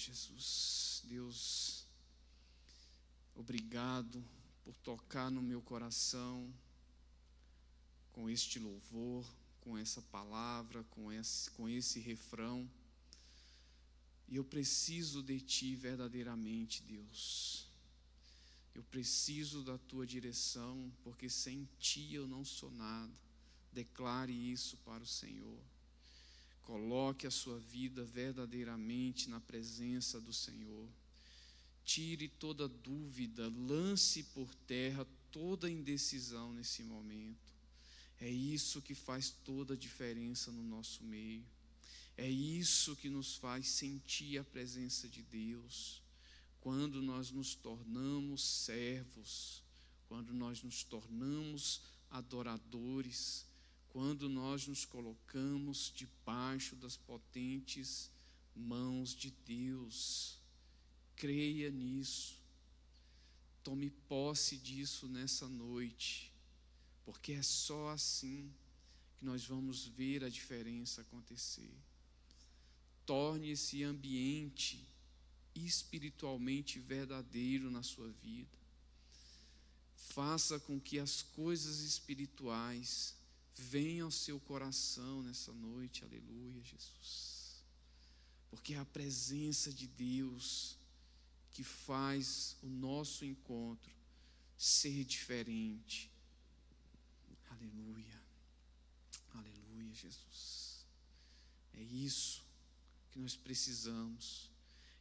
Jesus. Deus, obrigado por tocar no meu coração com este louvor, com essa palavra, com esse refrão. E eu preciso de Ti verdadeiramente, Deus. Eu preciso da Tua direção, porque sem Ti eu não sou nada. Declare isso para o Senhor. Coloque a sua vida verdadeiramente na presença do Senhor. Tire toda dúvida, lance por terra toda indecisão nesse momento. É isso que faz toda a diferença no nosso meio. É isso que nos faz sentir a presença de Deus. Quando nós nos tornamos servos, quando nós nos tornamos adoradores, quando nós nos colocamos debaixo das potentes mãos de Deus. Creia nisso. Tome posse disso nessa noite, porque é só assim que nós vamos ver a diferença acontecer. Torne esse ambiente espiritualmente verdadeiro na sua vida. Faça com que as coisas espirituais venham ao seu coração nessa noite, aleluia, Jesus. Porque é a presença de Deus que faz o nosso encontro ser diferente. Aleluia, aleluia, Jesus. É isso que nós precisamos.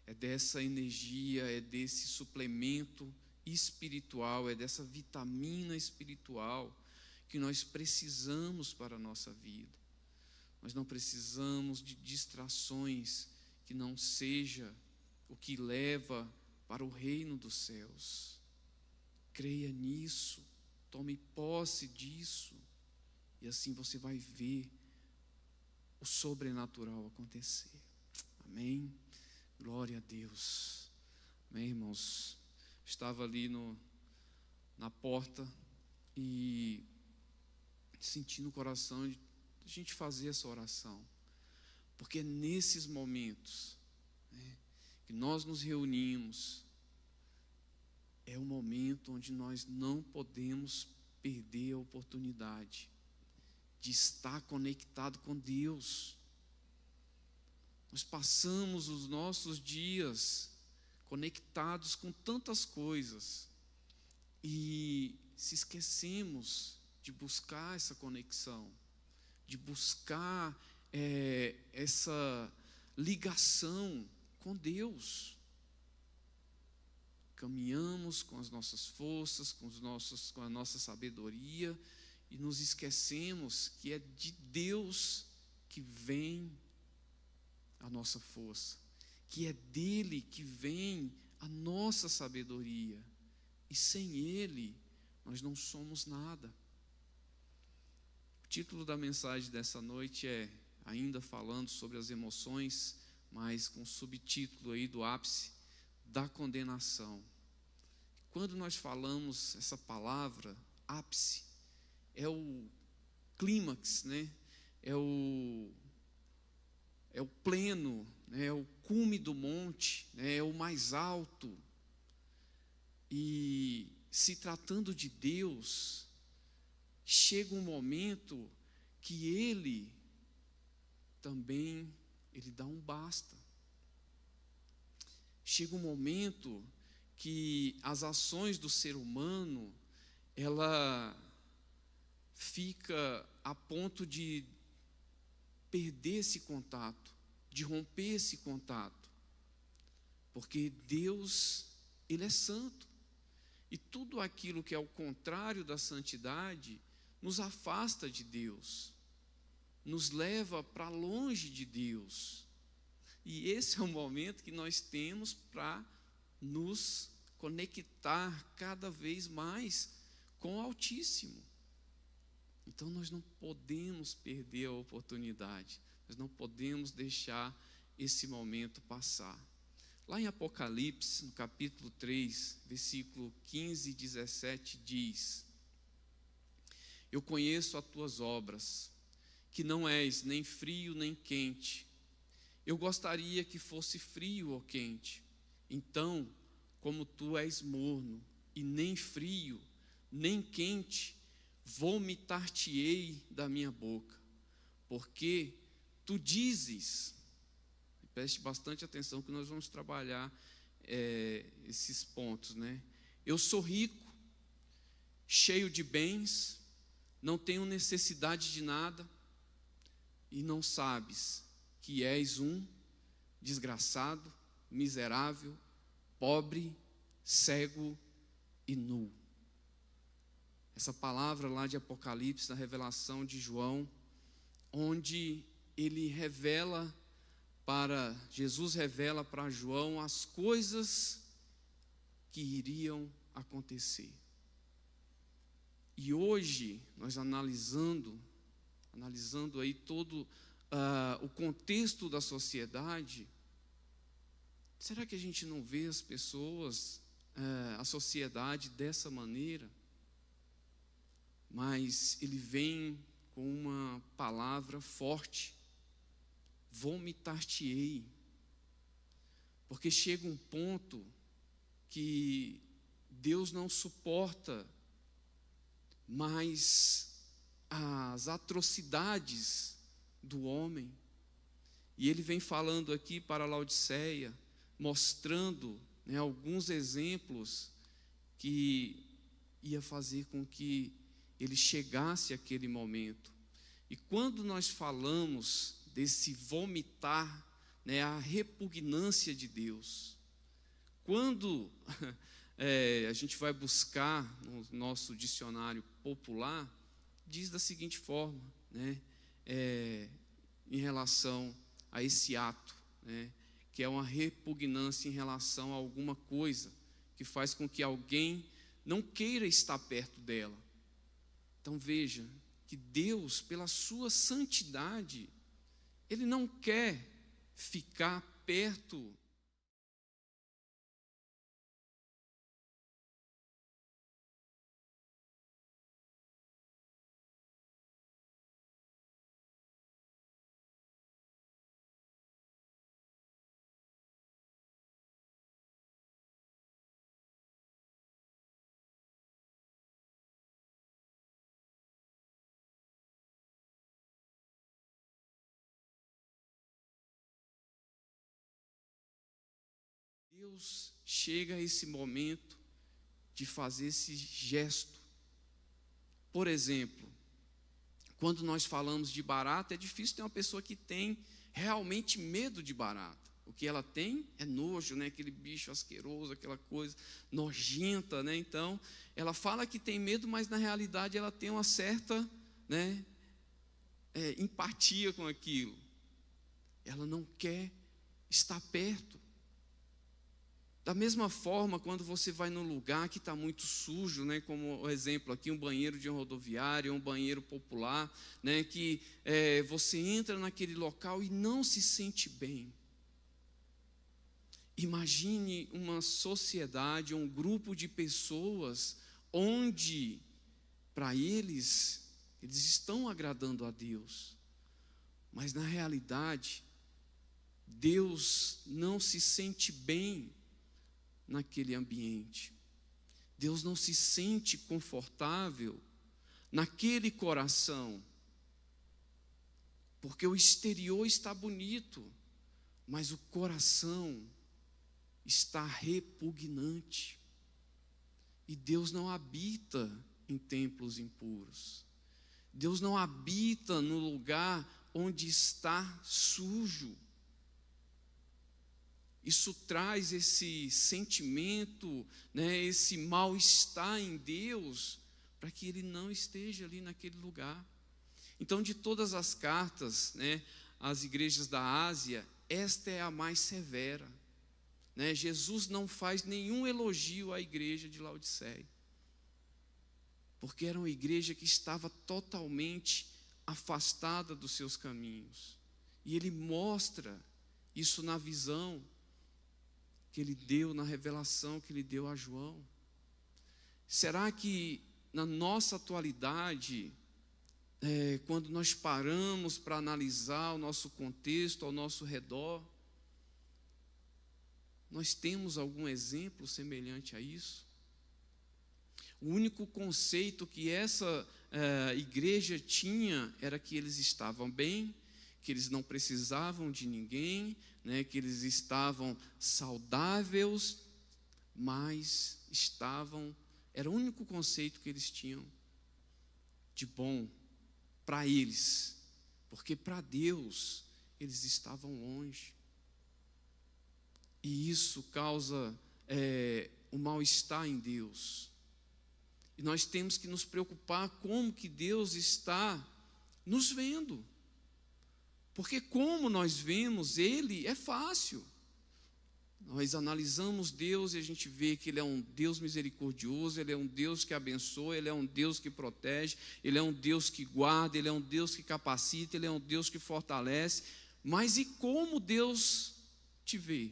É dessa energia, é desse suplemento espiritual, é dessa vitamina espiritual que nós precisamos para a nossa vida. Nós não precisamos de distrações que não seja o que leva para o reino dos céus. Creia nisso, tome posse disso, e assim você vai ver o sobrenatural acontecer. Amém? Glória a Deus. Amém, irmãos? Estava ali na porta e senti no coração de a gente fazer essa oração, porque é nesses momentos, né, que nós nos reunimos, é um momento onde nós não podemos perder a oportunidade de estar conectado com Deus. Nós passamos os nossos dias conectados com tantas coisas e se esquecemos de buscar essa conexão, de buscar essa ligação com Deus. Caminhamos com as nossas forças, com a nossa sabedoria, e nos esquecemos que é de Deus que vem a nossa força, que é dele que vem a nossa sabedoria, e sem ele nós não somos nada. O título da mensagem dessa noite é, ainda falando sobre as emoções, mas com o subtítulo aí do ápice da condenação. Quando nós falamos essa palavra, ápice, é o clímax, né? É o pleno, né? É o cume do monte, né? É o mais alto. E se tratando de Deus, chega um momento que Ele também, Ele dá um basta. Chega um momento que as ações do ser humano, ela fica a ponto de perder esse contato, de romper esse contato, porque Deus, Ele é santo, e tudo aquilo que é o contrário da santidade nos afasta de Deus, nos leva para longe de Deus. E esse é o momento que nós temos para nos conectar cada vez mais com o Altíssimo. Então nós não podemos perder a oportunidade, nós não podemos deixar esse momento passar. Lá em Apocalipse, no capítulo 3, versículo 15 e 17, diz: Eu conheço as tuas obras, que não és nem frio nem quente. Eu gostaria que fosse frio ou quente. Então, como tu és morno, e nem frio, nem quente, vomitar-te-ei da minha boca. Porque tu dizes, preste bastante atenção que nós vamos trabalhar esses pontos, né? Eu sou rico, cheio de bens, não tenho necessidade de nada, e não sabes que és um desgraçado, miserável, pobre, cego e nu. Essa palavra lá de Apocalipse, na revelação de João, onde Jesus revela para João as coisas que iriam acontecer. E hoje, nós analisando aí todo o contexto da sociedade, será que a gente não vê as pessoas, a sociedade dessa maneira? Mas ele vem com uma palavra forte: vomitar-te-ei. Porque chega um ponto que Deus não suporta mais as atrocidades do homem. E ele vem falando aqui para Laodiceia, mostrando, né, alguns exemplos que ia fazer com que ele chegasse àquele momento. E quando nós falamos desse vomitar, né, a repugnância de Deus, quando a gente vai buscar no nosso dicionário popular, diz da seguinte forma, né, em relação a esse ato, né, que é uma repugnância em relação a alguma coisa que faz com que alguém não queira estar perto dela. Então veja que Deus, pela sua santidade, Ele não quer ficar perto . Deus chega a esse momento de fazer esse gesto. Por exemplo, quando nós falamos de barata, é difícil ter uma pessoa que tem realmente medo de barata. O que ela tem é nojo, né? Aquele bicho asqueroso, aquela coisa nojenta, né? Então, ela fala que tem medo, mas na realidade ela tem uma certa, né, empatia com aquilo. Ela não quer estar perto. Da mesma forma, quando você vai num lugar que está muito sujo, né, como o exemplo aqui, um banheiro de rodoviária, um banheiro popular, né, que você entra naquele local e não se sente bem. Imagine uma sociedade, um grupo de pessoas, onde, para eles estão agradando a Deus, mas na realidade, Deus não se sente bem naquele ambiente. Deus não se sente confortável naquele coração, porque o exterior está bonito, mas o coração está repugnante. E Deus não habita em templos impuros. Deus não habita no lugar onde está sujo. Isso traz esse sentimento, né, esse mal-estar em Deus, para que Ele não esteja ali naquele lugar. Então, de todas as cartas, né, às igrejas da Ásia, esta é a mais severa, né? Jesus não faz nenhum elogio à igreja de Laodiceia, porque era uma igreja que estava totalmente afastada dos seus caminhos. E Ele mostra isso na visão que Ele deu, na revelação que Ele deu a João. Será que na nossa atualidade quando nós paramos para analisar o nosso contexto ao nosso redor, nós temos algum exemplo semelhante a isso? O único conceito que essa igreja tinha era que eles estavam bem, que eles não precisavam de ninguém, né, que eles estavam saudáveis, mas era o único conceito que eles tinham de bom para eles, porque para Deus eles estavam longe. E isso causa um mal-estar em Deus. E nós temos que nos preocupar como que Deus está nos vendo. Porque como nós vemos Ele, é fácil. Nós analisamos Deus e a gente vê que Ele é um Deus misericordioso, Ele é um Deus que abençoa, Ele é um Deus que protege, Ele é um Deus que guarda, Ele é um Deus que capacita, Ele é um Deus que fortalece. Mas e como Deus te vê?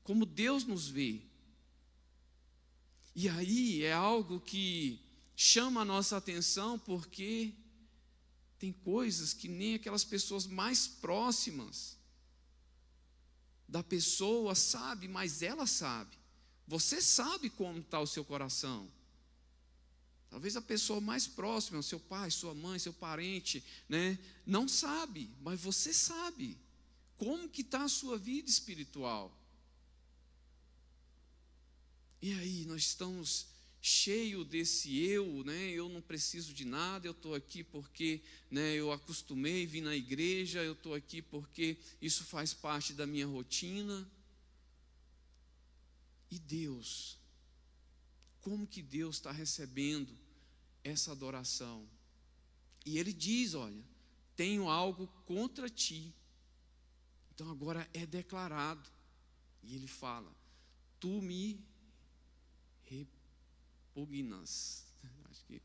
Como Deus nos vê? E aí é algo que chama a nossa atenção, porque tem coisas que nem aquelas pessoas mais próximas da pessoa sabe, mas ela sabe. Você sabe como está o seu coração. Talvez a pessoa mais próxima, seu pai, sua mãe, seu parente, né, não sabe, mas você sabe como que está a sua vida espiritual. E aí nós estamos cheios desse eu, né? Eu não preciso de nada, eu estou aqui porque, né, eu acostumei, vim na igreja, eu estou aqui porque isso faz parte da minha rotina. E Deus, como que Deus está recebendo essa adoração? E Ele diz, olha, tenho algo contra ti. Então agora é declarado. E Ele fala, tu me repugnas. Acho que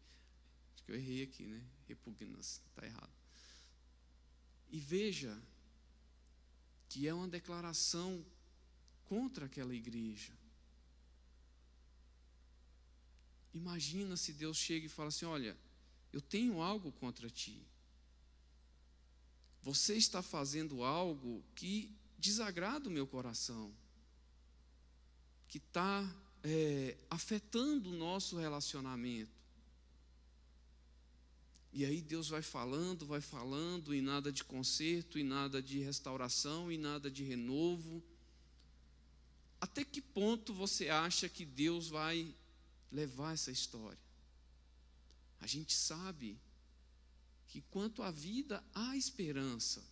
eu errei aqui, né? Repugnas, está errado. E veja que é uma declaração contra aquela igreja. Imagina se Deus chega e fala assim, olha, eu tenho algo contra ti. Você está fazendo algo que desagrada o meu coração, que está afetando o nosso relacionamento. E aí Deus vai falando, e nada de conserto, e nada de restauração, e nada de renovo. Até que ponto você acha que Deus vai levar essa história? A gente sabe que quanto à vida há esperança.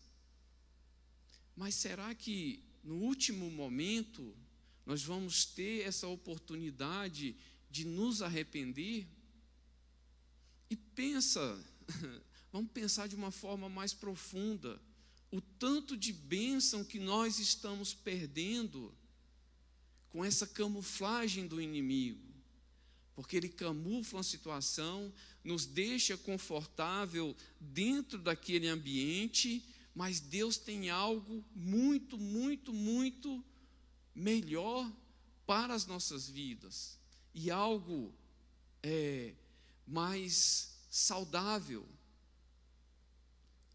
Mas será que no último momento nós vamos ter essa oportunidade de nos arrepender? E vamos pensar de uma forma mais profunda, o tanto de bênção que nós estamos perdendo com essa camuflagem do inimigo, porque ele camufla uma situação, nos deixa confortável dentro daquele ambiente, mas Deus tem algo muito, muito, muito melhor para as nossas vidas, e algo mais saudável.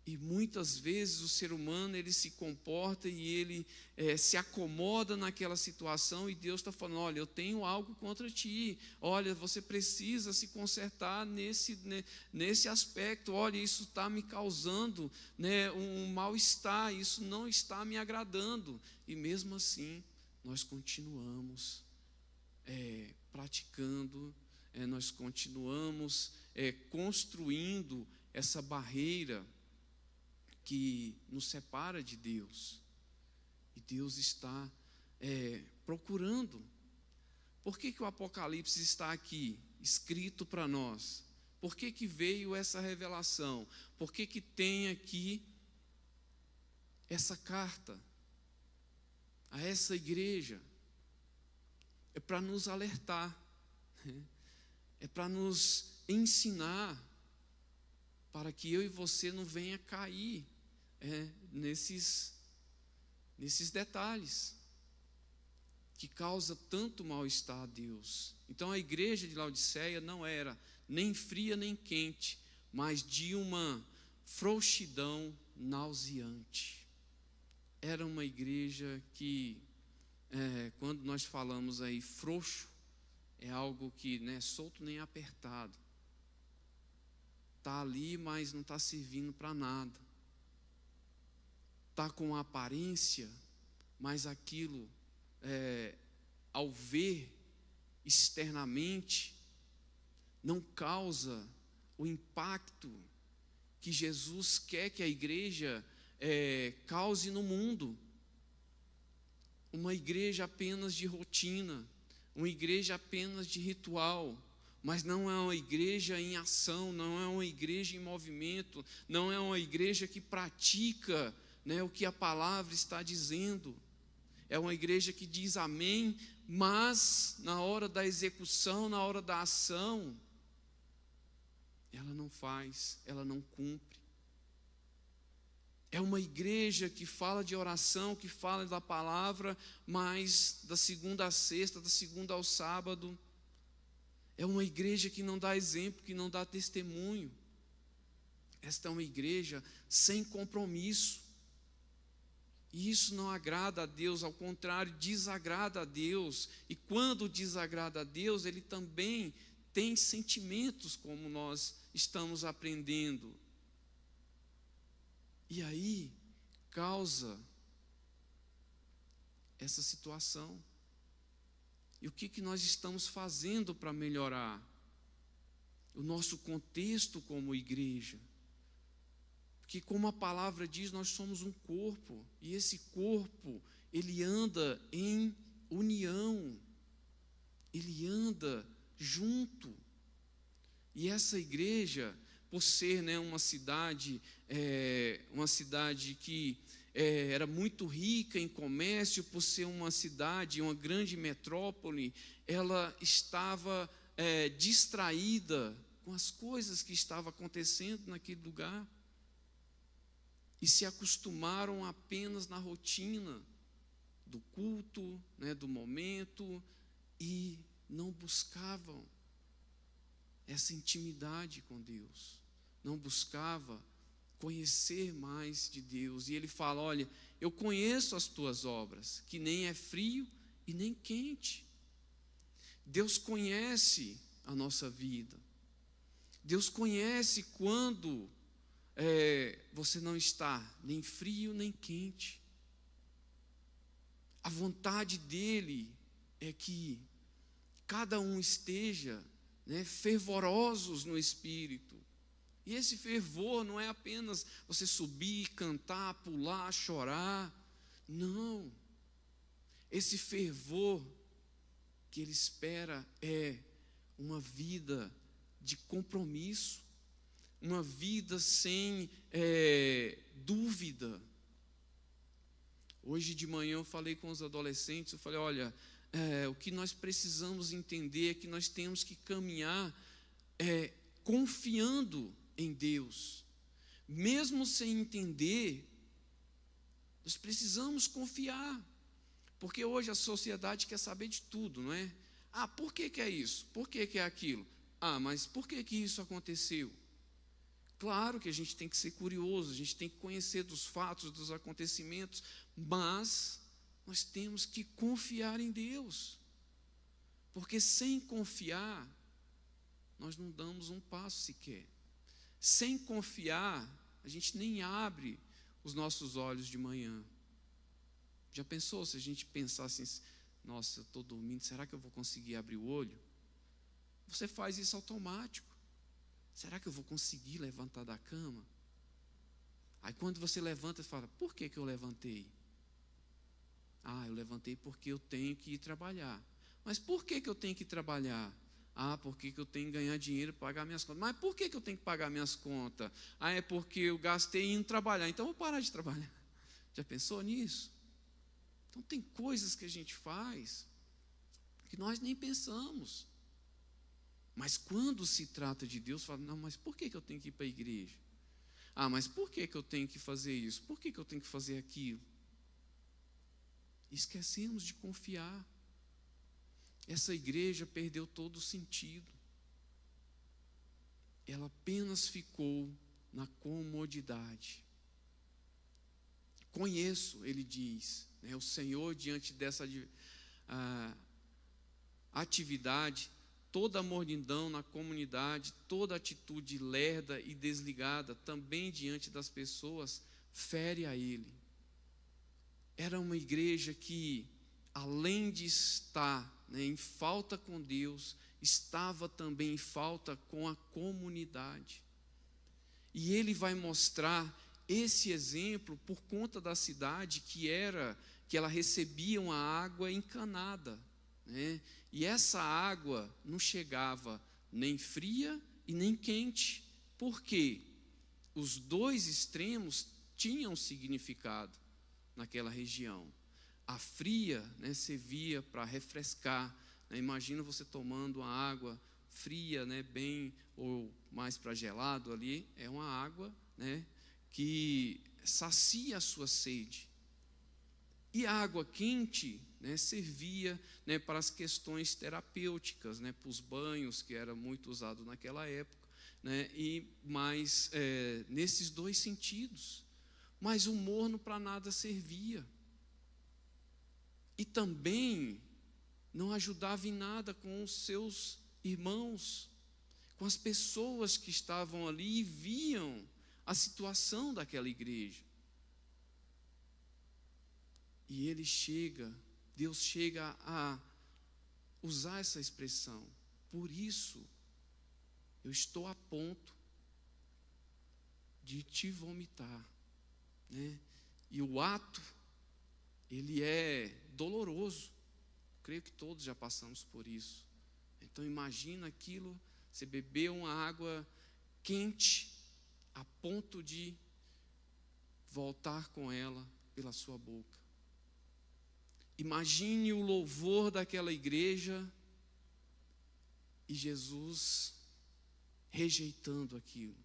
E muitas vezes o ser humano, ele se comporta e ele se acomoda naquela situação, e Deus está falando, olha, eu tenho algo contra ti, olha, você precisa se consertar nesse aspecto, olha, isso está me causando, né, um mal-estar, isso não está me agradando. E mesmo assim, nós continuamos praticando, nós continuamos construindo essa barreira que nos separa de Deus. E Deus está procurando. Por que o Apocalipse está aqui, escrito para nós? Por que veio essa revelação? Por que tem aqui essa carta a essa igreja? É para nos alertar, é para nos ensinar, para que eu e você não venha cair nesses detalhes que causa tanto mal-estar a Deus. Então a igreja de Laodiceia não era nem fria nem quente, mas de uma frouxidão nauseante. Era uma igreja que, quando nós falamos aí frouxo, é algo que não é solto nem apertado. Está ali, mas não está servindo para nada. Está com aparência, mas aquilo, ao ver externamente, não causa o impacto que Jesus quer que a igreja cause no mundo. Uma igreja apenas de rotina, uma igreja apenas de ritual, mas não é uma igreja em ação, não é uma igreja em movimento, não é uma igreja que pratica, o que a palavra está dizendo. É uma igreja que diz amém, mas na hora da execução, na hora da ação, ela não faz, ela não cumpre. É uma igreja que fala de oração, que fala da palavra, mas da segunda à sexta, da segunda ao sábado, é uma igreja que não dá exemplo, que não dá testemunho. Esta é uma igreja sem compromisso. E isso não agrada a Deus, ao contrário, desagrada a Deus. E quando desagrada a Deus, Ele também tem sentimentos, como nós estamos aprendendo. E aí, causa essa situação. E o que nós estamos fazendo para melhorar o nosso contexto como igreja? Porque, como a palavra diz, nós somos um corpo, e esse corpo, ele anda em união, ele anda junto. E essa igreja, por ser uma cidade que era muito rica em comércio, por ser uma cidade, uma grande metrópole, ela estava distraída com as coisas que estavam acontecendo naquele lugar. E se acostumaram apenas na rotina do culto, do momento, e não buscavam essa intimidade com Deus, não buscava conhecer mais de Deus. E ele fala: olha, eu conheço as tuas obras, que nem é frio e nem quente. Deus conhece a nossa vida. Deus conhece quando você não está nem frio nem quente. A vontade dele é que cada um esteja fervorosos no Espírito. E esse fervor não é apenas você subir, cantar, pular, chorar. Não. Esse fervor que ele espera é uma vida de compromisso, uma vida sem dúvida. Hoje de manhã eu falei com os adolescentes, eu falei: olha, o que nós precisamos entender é que nós temos que caminhar confiando em Deus. Mesmo sem entender, nós precisamos confiar. Porque hoje a sociedade quer saber de tudo, não é? Por que é isso? Por que é aquilo? Mas por que isso aconteceu? Claro que a gente tem que ser curioso, a gente tem que conhecer dos fatos, dos acontecimentos, mas nós temos que confiar em Deus. Porque sem confiar, nós não damos um passo sequer. Sem confiar, a gente nem abre os nossos olhos de manhã. Já pensou se a gente pensasse assim: nossa, eu estou dormindo, será que eu vou conseguir abrir o olho? Você faz isso automático. Será que eu vou conseguir levantar da cama? Aí quando você levanta, você fala: por que eu levantei? Eu levantei porque eu tenho que ir trabalhar. Mas por que eu tenho que trabalhar? Porque eu tenho que ganhar dinheiro para pagar minhas contas. Mas por que eu tenho que pagar minhas contas? É porque eu gastei indo trabalhar, então eu vou parar de trabalhar. Já pensou nisso? Então tem coisas que a gente faz que nós nem pensamos. Mas quando se trata de Deus, fala: não, mas por que eu tenho que ir para a igreja? Mas por que eu tenho que fazer isso? Por que eu tenho que fazer aquilo? Esquecemos de confiar. Essa igreja perdeu todo o sentido. ela apenas ficou na comodidade. Conheço, ele diz, o Senhor, diante dessa atividade, toda a mornidão na comunidade, toda atitude lerda e desligada, também diante das pessoas, fere a ele. Era uma igreja que, além de estar em falta com Deus, estava também em falta com a comunidade. E ele vai mostrar esse exemplo por conta da cidade que ela recebia uma água encanada, e essa água não chegava nem fria e nem quente. Por quê? Os dois extremos tinham significado naquela região. A fria, servia para refrescar. Imagina você tomando uma água fria, bem, ou mais para gelado ali, é uma água, que sacia a sua sede. E a água quente, servia, para as questões terapêuticas, para os banhos, que era muito usado naquela época, e mais nesses dois sentidos. Mas o morno para nada servia. E também não ajudava em nada com os seus irmãos, com as pessoas que estavam ali e viam a situação daquela igreja. E Deus chega a usar essa expressão: por isso eu estou a ponto de te vomitar. E o ato, ele é doloroso. Creio que todos já passamos por isso. Então imagina aquilo, você bebeu uma água quente a ponto de voltar com ela pela sua boca. Imagine o louvor daquela igreja e Jesus rejeitando aquilo.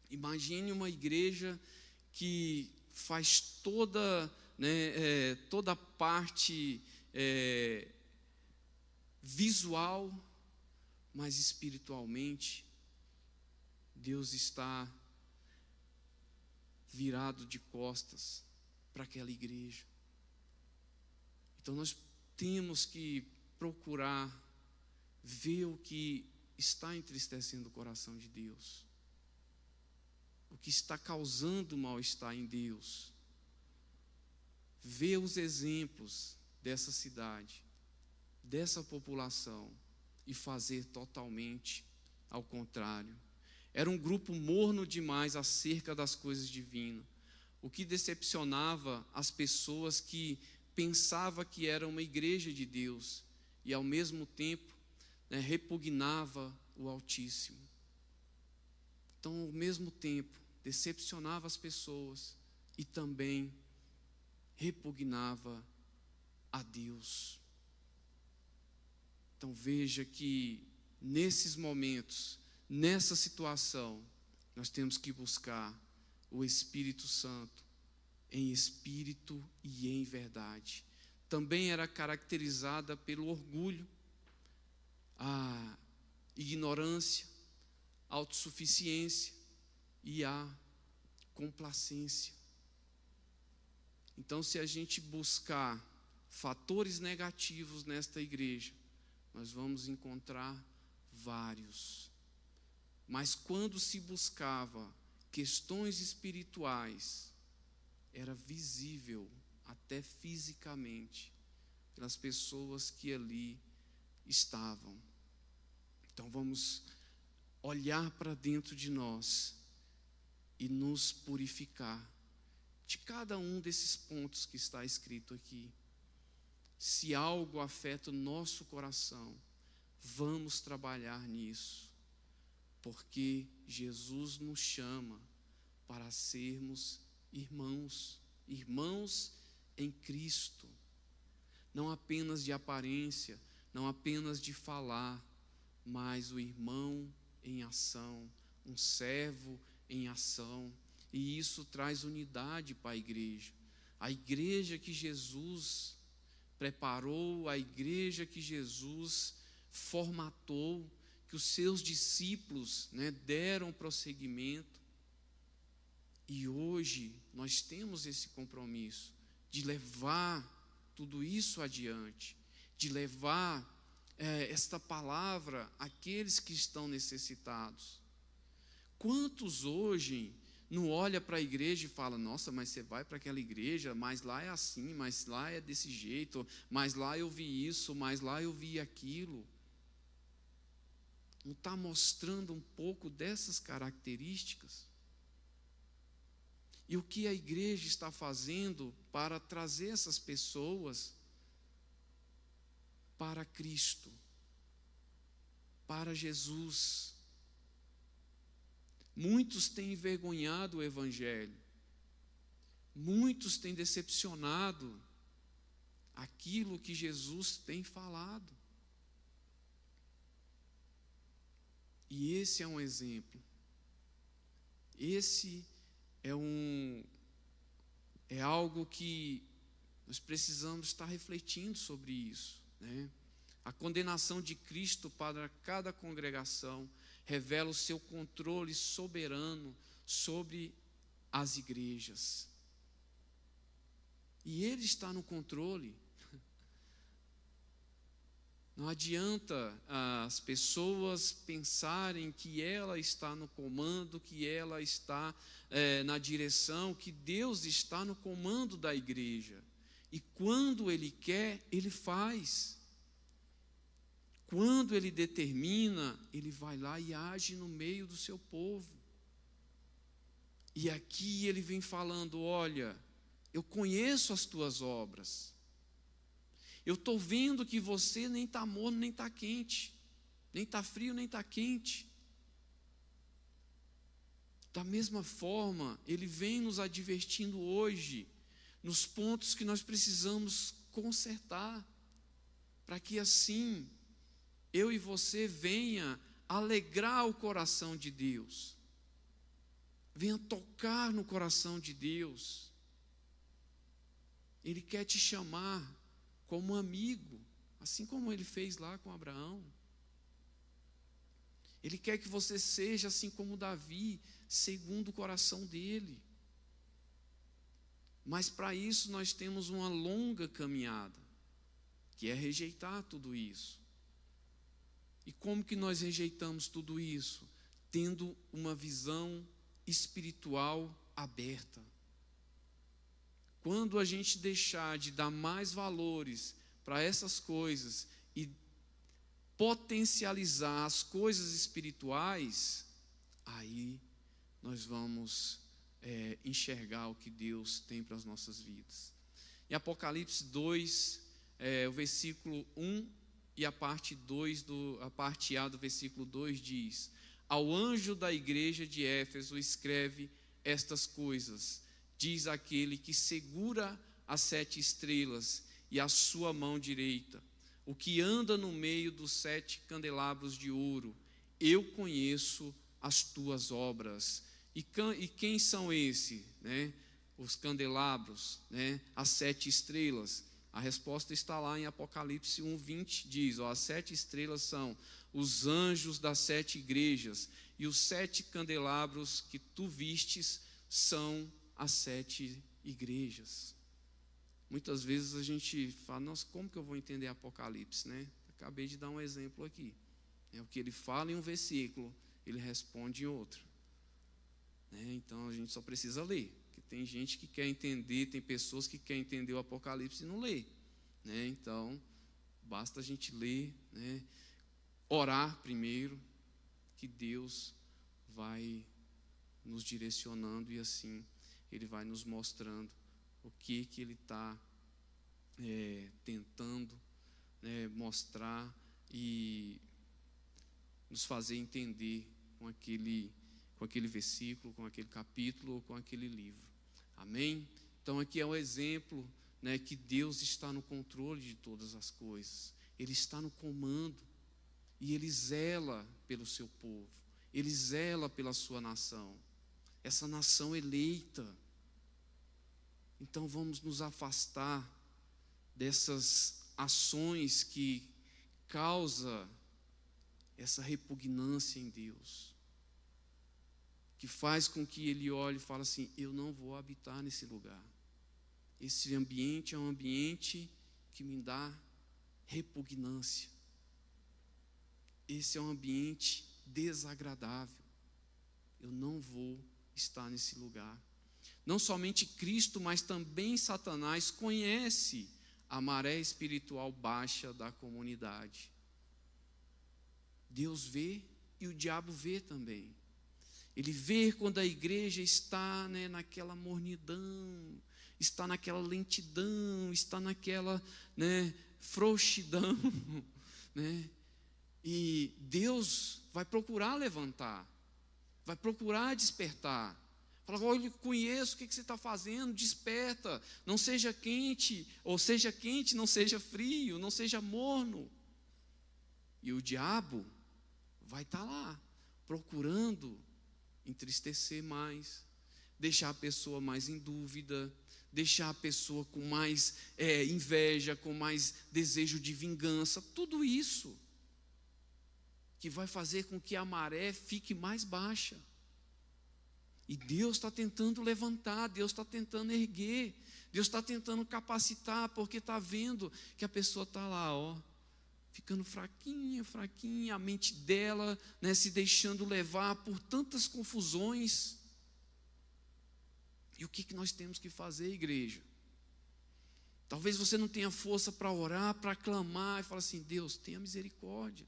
Imagine uma igreja que faz toda a parte visual, mas espiritualmente Deus está virado de costas para aquela igreja. Então nós temos que procurar ver o que está entristecendo o coração de Deus, o que está causando mal-estar em Deus. Ver os exemplos dessa cidade, dessa população, e fazer totalmente ao contrário. Era um grupo morno demais acerca das coisas divinas, o que decepcionava as pessoas que pensavam que era uma igreja de Deus e ao mesmo tempo repugnava o Altíssimo. Então, ao mesmo tempo, decepcionava as pessoas e também repugnava a Deus. Então veja que nesses momentos, nessa situação, nós temos que buscar o Espírito Santo em espírito e em verdade. Também era caracterizada pelo orgulho, a ignorância, a autossuficiência e a complacência. Então, se a gente buscar fatores negativos nesta igreja, nós vamos encontrar vários. Mas quando se buscava questões espirituais, era visível, até fisicamente, pelas pessoas que ali estavam. Então vamos olhar para dentro de nós e nos purificar de cada um desses pontos que está escrito aqui. Se algo afeta o nosso coração, vamos trabalhar nisso, porque Jesus nos chama para sermos irmãos em Cristo, não apenas de aparência, não apenas de falar, mas o irmão em ação, um servo em ação, e isso traz unidade para a igreja que Jesus preparou, a igreja que Jesus formatou, que os seus discípulos, né, deram prosseguimento. E hoje nós temos esse compromisso de levar tudo isso adiante, de levar esta palavra àqueles que estão necessitados. Quantos hoje não olha para a igreja e fala: nossa, mas você vai para aquela igreja, mas lá é assim, mas lá é desse jeito, mas lá eu vi isso, mas lá eu vi aquilo. Não está mostrando um pouco dessas características? E o que a igreja está fazendo para trazer essas pessoas para Cristo, para Jesus? Muitos têm envergonhado o Evangelho, muitos têm decepcionado aquilo que Jesus tem falado. E esse é um exemplo. Esse é algo que nós precisamos estar refletindo sobre isso, né? A condenação de Cristo para cada congregação revela o seu controle soberano sobre as igrejas. E Ele está no controle. Não adianta as pessoas pensarem que ela está no comando, que ela está na direção, que Deus está no comando da igreja. E quando Ele quer, Ele faz. Quando Ele determina, Ele vai lá e age no meio do seu povo. E aqui Ele vem falando: olha, eu conheço as tuas obras. Eu estou vendo que você nem está morno, nem está quente. Nem está frio, nem está quente. Da mesma forma, Ele vem nos advertindo hoje, nos pontos que nós precisamos consertar, para que assim, eu e você venha alegrar o coração de Deus. Venha tocar no coração de Deus. Ele quer te chamar como amigo, assim como Ele fez lá com Abraão. Ele quer que você seja assim como Davi, segundo o coração dele. Mas para isso nós temos uma longa caminhada, que é rejeitar tudo isso. E como que nós rejeitamos tudo isso? Tendo uma visão espiritual aberta. Quando a gente deixar de dar mais valores para essas coisas e potencializar as coisas espirituais, aí nós vamos enxergar o que Deus tem para as nossas vidas. Em Apocalipse 2, o versículo 1 e a parte A do versículo 2 diz: ao anjo da igreja de Éfeso escreve estas coisas, diz aquele que segura as 7 estrelas e a sua mão direita, o que anda no meio dos 7 candelabros de ouro: eu conheço as tuas obras. E quem são esses, né? Os candelabros, né? As 7 estrelas. A resposta está lá em Apocalipse 1:20, diz: as 7 estrelas são os anjos das 7 igrejas, e os 7 candelabros que tu vistes são as 7 igrejas. Muitas vezes a gente fala: nossa, como que eu vou entender Apocalipse, né? Acabei de dar um exemplo aqui. O que ele fala em um versículo, ele responde em outro. Então a gente só precisa ler. Porque tem gente que quer entender, tem pessoas que querem entender o Apocalipse e não lê. Então, basta a gente ler, orar primeiro, que Deus vai nos direcionando e assim Ele vai nos mostrando o que Ele está tentando mostrar e nos fazer entender com aquele versículo, com aquele capítulo ou com aquele livro. Amém? Então aqui é um exemplo, que Deus está no controle de todas as coisas. Ele está no comando e Ele zela pelo seu povo. Ele zela pela sua nação. Essa nação eleita. Então vamos nos afastar dessas ações que causam essa repugnância em Deus, que faz com que ele olhe e fale assim: eu não vou habitar nesse lugar. Esse ambiente é um ambiente que me dá repugnância. Esse é um ambiente desagradável. Eu não vou estar nesse lugar. Não somente Cristo, mas também Satanás conhece a maré espiritual baixa da comunidade. Deus vê e o diabo vê também. Ele vê quando a igreja está, naquela mornidão, está naquela lentidão, está naquela, frouxidão, E Deus vai procurar levantar, vai procurar despertar. Fala: olha, eu conheço, o que você está fazendo? Desperta, não seja quente, ou seja quente, não seja frio, não seja morno. E o diabo vai estar lá, procurando entristecer mais, deixar a pessoa mais em dúvida, deixar a pessoa com mais inveja, com mais desejo de vingança, tudo isso que vai fazer com que a maré fique mais baixa. E Deus está tentando levantar, Deus está tentando erguer, Deus está tentando capacitar, porque está vendo que a pessoa está lá, ficando fraquinha, a mente dela, se deixando levar por tantas confusões. E o que nós temos que fazer, igreja? Talvez você não tenha força para orar, para clamar, e falar assim: Deus, tenha misericórdia.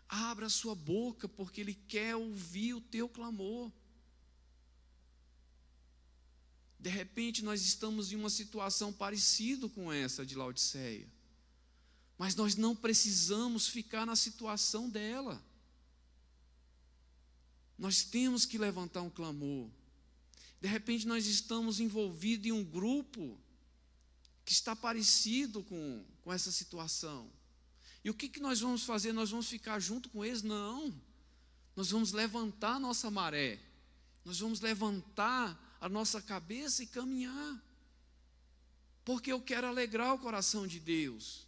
Abra a sua boca, porque Ele quer ouvir o teu clamor. De repente nós estamos em uma situação parecida com essa de Laodiceia. Mas nós não precisamos ficar na situação dela. Nós temos que levantar um clamor. De repente nós estamos envolvidos em um grupo que está parecido com essa situação. E o que nós vamos fazer? Nós vamos ficar junto com eles? Não. Nós vamos levantar a nossa maré. Nós vamos levantar a nossa cabeça e caminhar. Porque eu quero alegrar o coração de Deus.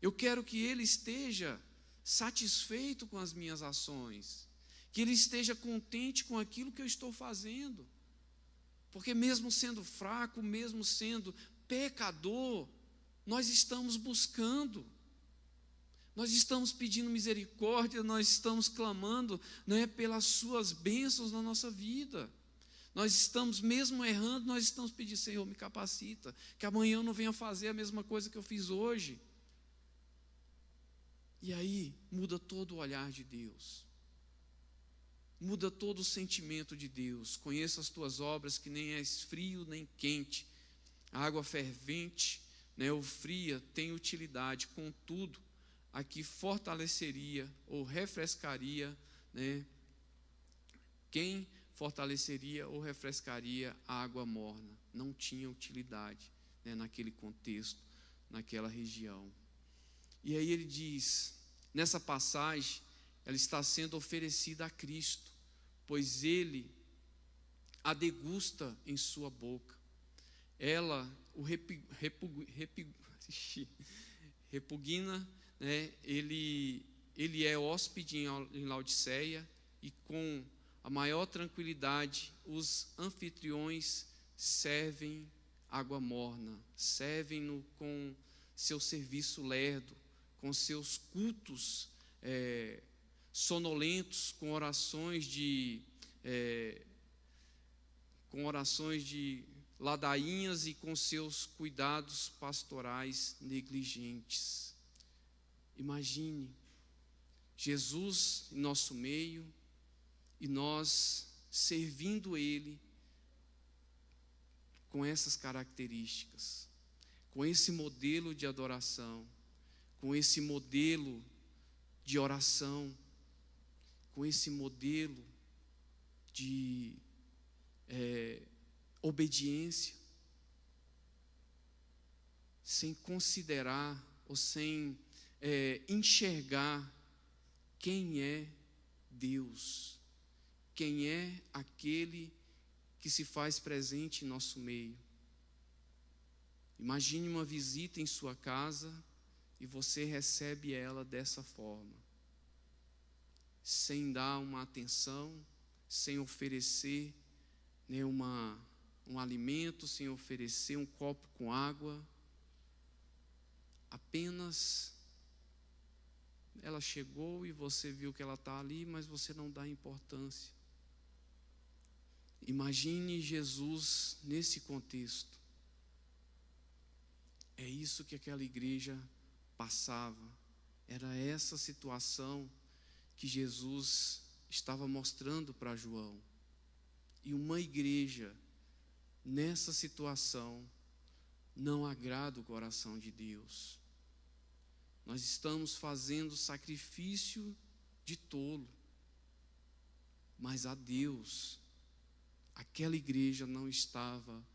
Eu quero que Ele esteja satisfeito com as minhas ações, que Ele esteja contente com aquilo que eu estou fazendo. Porque mesmo sendo fraco, mesmo sendo pecador, nós estamos buscando, nós estamos pedindo misericórdia, nós estamos clamando, pelas suas bênçãos na nossa vida. Nós estamos, mesmo errando, nós estamos pedindo: Senhor, me capacita, que amanhã eu não venha fazer a mesma coisa que eu fiz hoje. E aí muda todo o olhar de Deus, muda todo o sentimento de Deus. Conheço as tuas obras, que nem és frio nem quente. A água fervente, ou fria, tem utilidade, contudo, aqui fortaleceria ou refrescaria, quem fortaleceria ou refrescaria a água morna? Não tinha utilidade, naquele contexto, naquela região. E aí ele diz, nessa passagem, ela está sendo oferecida a Cristo, pois Ele a degusta em sua boca. Ela o repugna, ele é hóspede em Laodiceia, e com a maior tranquilidade os anfitriões servem água morna, servem-no com seu serviço lerdo, com seus cultos sonolentos, com orações de ladainhas e com seus cuidados pastorais negligentes. Imagine Jesus em nosso meio e nós servindo Ele com essas características, com esse modelo de adoração, com esse modelo de oração, com esse modelo de obediência, sem considerar ou sem enxergar quem é Deus, quem é aquele que se faz presente em nosso meio. Imagine uma visita em sua casa e você recebe ela dessa forma. sem dar uma atenção, sem oferecer, né, um alimento, sem oferecer um copo com água. Apenas ela chegou e você viu que ela está ali, mas você não dá importância. Imagine Jesus nesse contexto. É isso que aquela igreja passava. Era essa situação que Jesus estava mostrando para João. E uma igreja nessa situação não agrada o coração de Deus. Nós estamos fazendo sacrifício de tolo, mas a Deus, aquela igreja não estava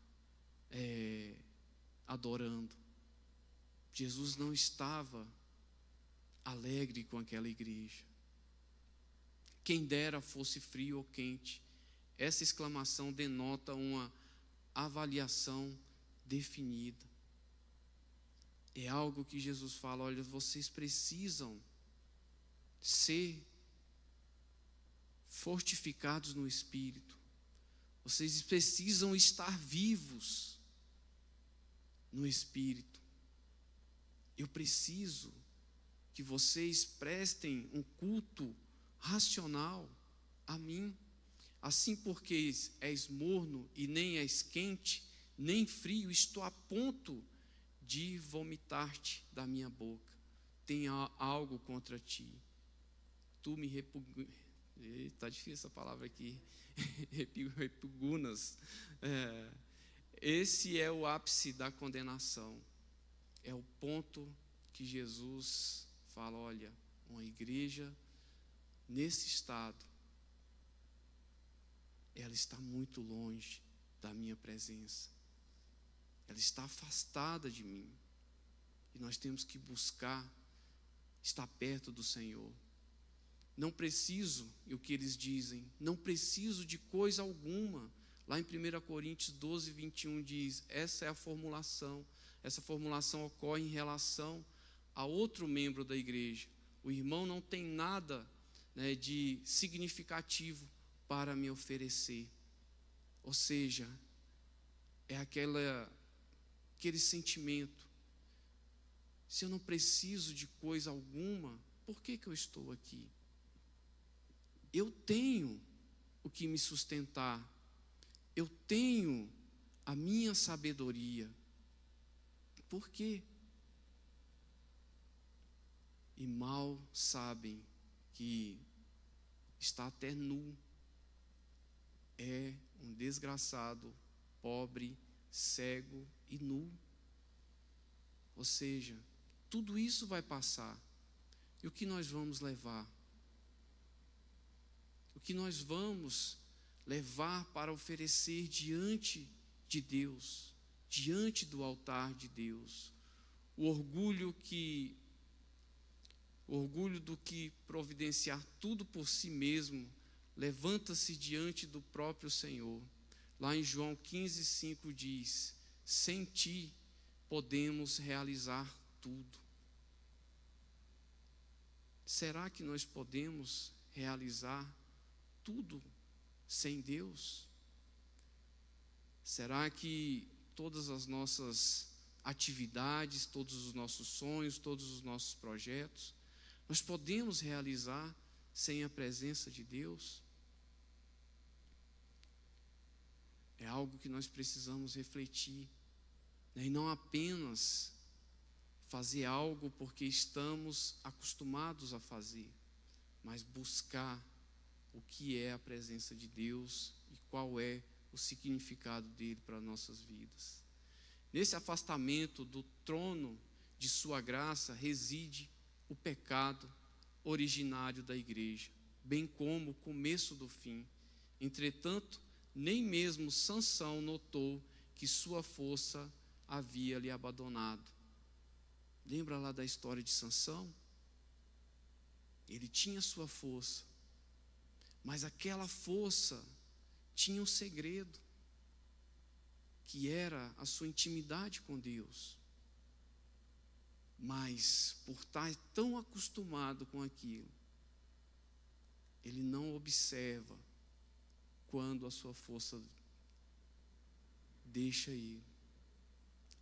adorando. Jesus não estava alegre com aquela igreja. Quem dera fosse frio ou quente. Essa exclamação denota uma avaliação definida. É algo que Jesus fala: olha, vocês precisam ser fortificados no Espírito. Vocês precisam estar vivos no Espírito. Eu preciso que vocês prestem um culto racional a mim. Assim, porque és morno e nem és quente, nem frio, estou a ponto de vomitar-te da minha boca. Tenho algo contra ti. Tu me está difícil essa palavra aqui. Repugnas. Esse é o ápice da condenação. É o ponto que Jesus fala: olha, uma igreja nesse estado, ela está muito longe da minha presença. Ela está afastada de mim. E nós temos que buscar estar perto do Senhor. Não preciso, e o que eles dizem, não preciso de coisa alguma. Lá em 1 Coríntios 12, 21 diz, essa é a formulação. Essa formulação ocorre em relação a outro membro da igreja. O irmão não tem nada, né, de significativo para me oferecer. Ou seja, é aquele sentimento: se eu não preciso de coisa alguma, por que eu estou aqui? Eu tenho o que me sustentar, eu tenho a minha sabedoria. Por quê? E mal sabem que está até nu, é um desgraçado, pobre, cego e nu. Ou seja, tudo isso vai passar. E o que nós vamos levar? O que nós vamos levar para oferecer diante de Deus, diante do altar de Deus? O orgulho do que providenciar tudo por si mesmo levanta-se diante do próprio Senhor. Lá em João 15:5 diz: sem ti podemos realizar tudo. Será que nós podemos realizar tudo sem Deus? Será que todas as nossas atividades, todos os nossos sonhos, todos os nossos projetos, nós podemos realizar sem a presença de Deus? É algo que nós precisamos refletir, né? E não apenas fazer algo porque estamos acostumados a fazer, mas buscar o que é a presença de Deus e qual é o significado dele para nossas vidas. Nesse afastamento do trono de sua graça reside o pecado originário da igreja, bem como o começo do fim. Entretanto, nem mesmo Sansão notou que sua força havia lhe abandonado. Lembra lá da história de Sansão? Ele tinha sua força, mas aquela força tinha um segredo, que era a sua intimidade com Deus. Mas, por estar tão acostumado com aquilo, ele não observa quando a sua força deixa ir.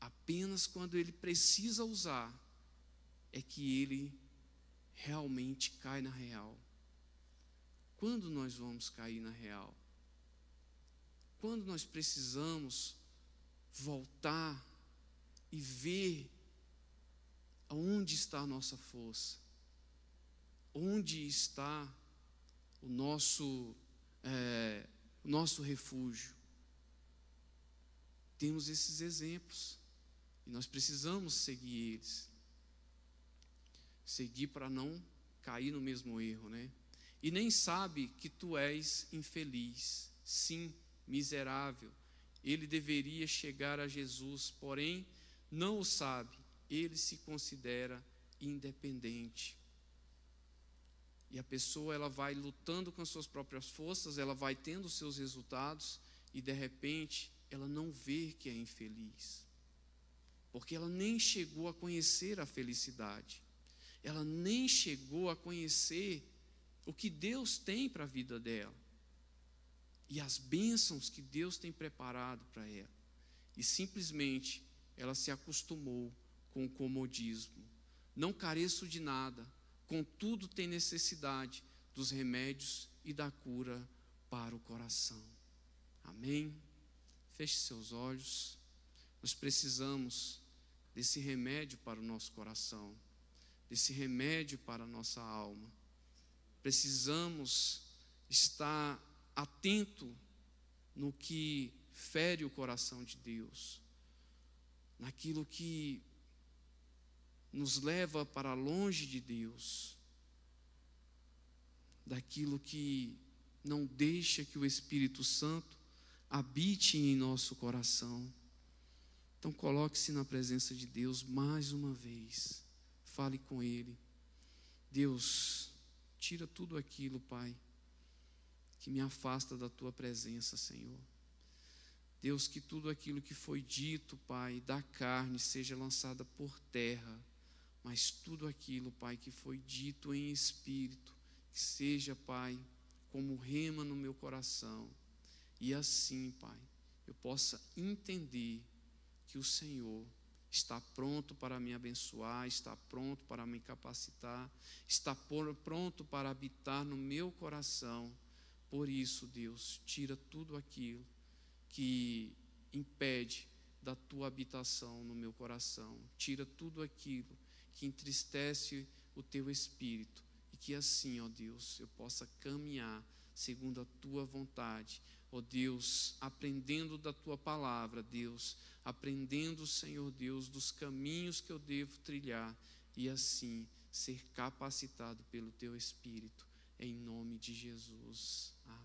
Apenas quando ele precisa usar é que ele realmente cai na real. Quando nós vamos cair na real? Quando nós precisamos voltar e ver aonde está a nossa força, onde está o nosso refúgio. Temos esses exemplos e nós precisamos seguir eles. Seguir para não cair no mesmo erro, né? E nem sabe que tu és infeliz, sim, miserável. Ele deveria chegar a Jesus, porém não o sabe. Ele se considera independente. E a pessoa, ela vai lutando com as suas próprias forças, ela vai tendo os seus resultados e de repente ela não vê que é infeliz. Porque ela nem chegou a conhecer a felicidade. Ela nem chegou a conhecer o que Deus tem para a vida dela. E as bênçãos que Deus tem preparado para ela. E simplesmente ela se acostumou com o comodismo. Não careço de nada, contudo tem necessidade dos remédios e da cura para o coração. Amém? Feche seus olhos. Nós precisamos desse remédio para o nosso coração, desse remédio para a nossa alma. Precisamos estar atento no que fere o coração de Deus, naquilo que nos leva para longe de Deus, daquilo que não deixa que o Espírito Santo habite em nosso coração. Então coloque-se na presença de Deus mais uma vez, fale com Ele. Deus, tira tudo aquilo, Pai, que me afasta da Tua presença, Senhor. Deus, que tudo aquilo que foi dito, Pai, da carne seja lançada por terra, mas tudo aquilo, Pai, que foi dito em espírito, que seja, Pai, como rema no meu coração, e assim, Pai, eu possa entender que o Senhor está pronto para me abençoar, está pronto para me capacitar, está pronto para habitar no meu coração. Por isso, Deus, tira tudo aquilo que impede da Tua habitação no meu coração. Tira tudo aquilo que entristece o Teu Espírito. E que assim, ó Deus, eu possa caminhar segundo a Tua vontade. Ó Deus, aprendendo da Tua palavra, Deus, aprendendo, Senhor Deus, dos caminhos que eu devo trilhar. E assim, ser capacitado pelo Teu Espírito. Em nome de Jesus. Amém.